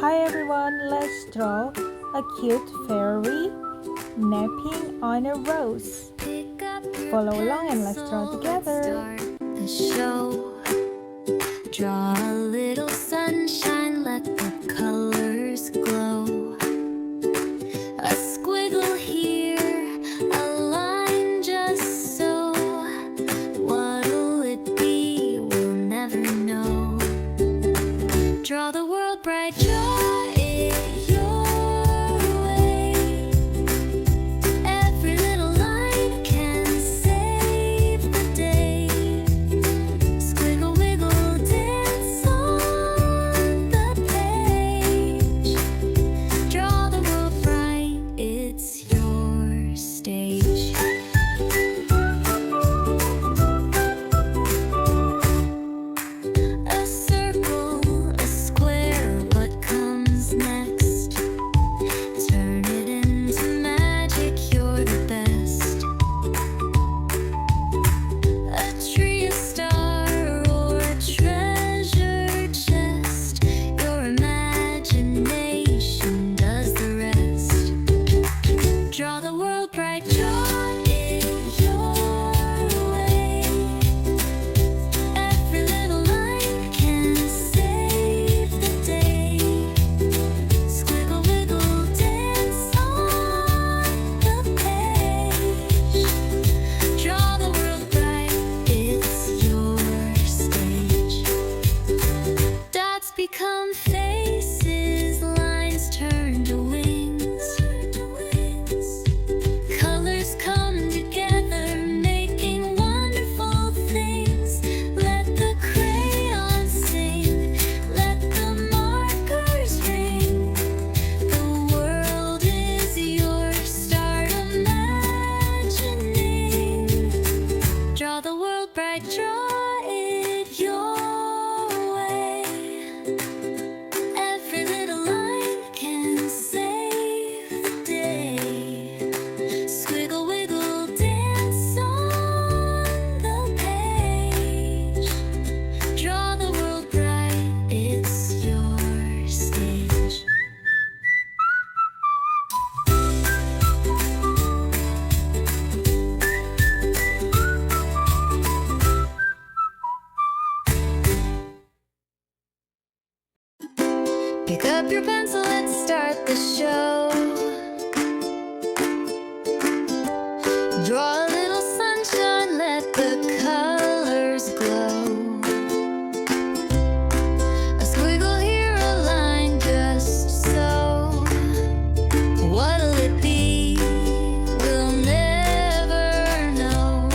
Hi everyone, let's draw a cute fairy napping on a rose. Follow along and let's draw together. The show. Draw a little sunshine, let the colors glow. A squiggle here, a line just so. What'll it be? We'll never know. Draw the world bright, draw it your way. Every little line can save the day. Squiggle, wiggle, dance on the page. Draw the world bright, it's your stage. A circle, a square, what comes next? Turn it into magic, you're the best. A tree, a star, or a treasure chest. Your imagination does the rest. Draw the world bright, draw it your way. Every little line can save the day. Squiggle, wiggle, dance on the page. Draw the world bright, it's your stage. Dots become faces, lines turn to wings. Colors come together, making wonderful things. Let the crayons sing, let the markers ring. The world is yours, start imagining. Draw the world bright, draw it your way. Every little line can save the day. Squiggle, wiggle, dance on the page. Draw the world bright, it's your stage. Pick up your pencil, let's start the show. Draw a little sunshine, let the colors glow. A squiggle here, a line just so. What'll it be? We'll never know.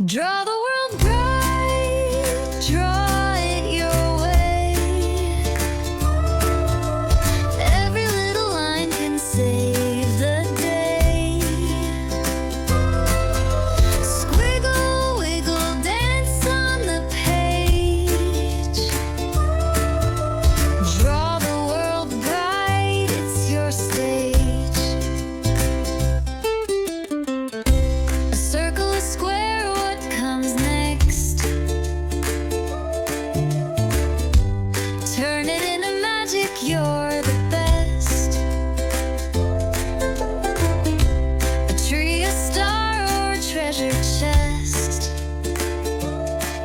Draw the world bright, draw it your way. Every little line can save the day. Squiggle, wiggle, dance on the page. Draw the world bright, it's your stage. A circle, a square, what comes next? Turn it into magic, you're the best. A tree, a star, or a treasure chest.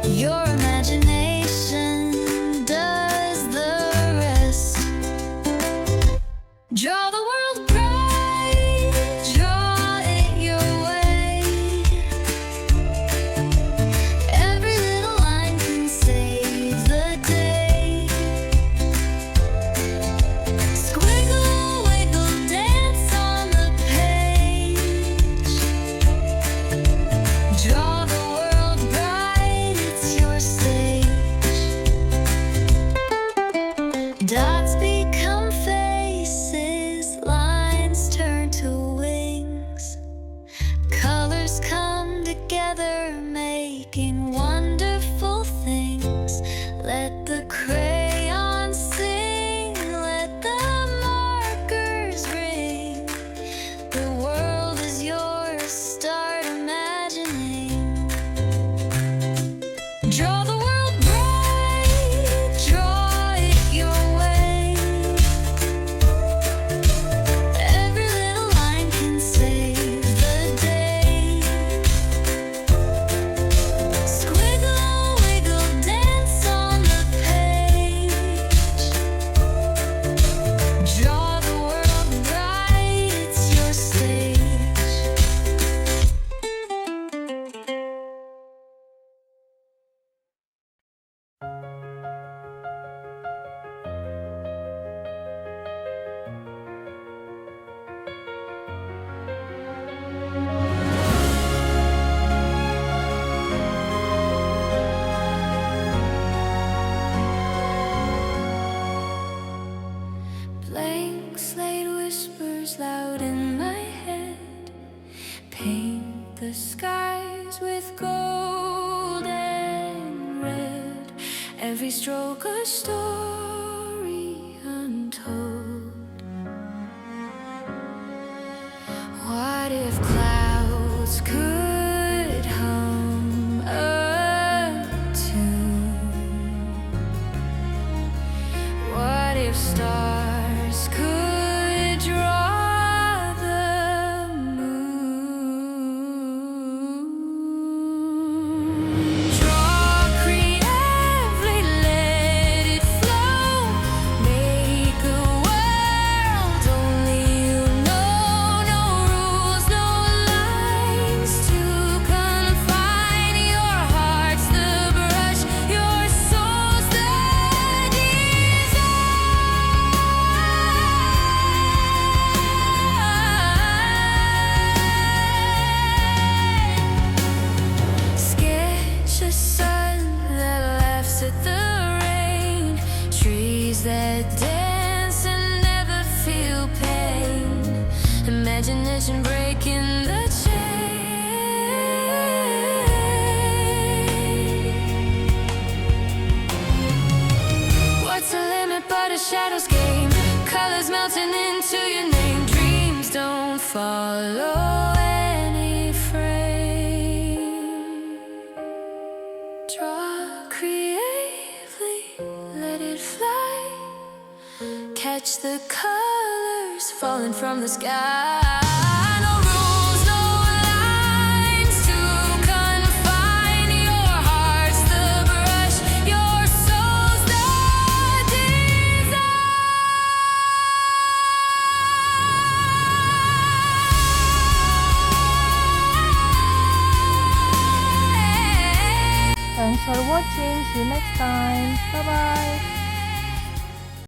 Your imagination does the rest. Draw the world bright, draw it your way. Every little line can save the day. Blank slate whispers loud in my head. Paint the skies with gold and red. Every stroke a story untold. What if clouds could hum a tune? What if stars could draw the moon? Draw creatively, let it flow. Make a world only you know. No rules, no lines to confine. Your heart's the brush, your soul's the sketch a sun that laughs at the rain. Trees that dance and never feel pain. Imagination breaking the chain. What's the limit but a shadow's game? Colors melting into your name. Dreams don't follow any frame. Draw creatively, let it fly. Catch the colors falling from the sky. No rules, no lines to confine. Your heart's the brush, your soul's the design. Thanks for watching. See you next time. Bye bye.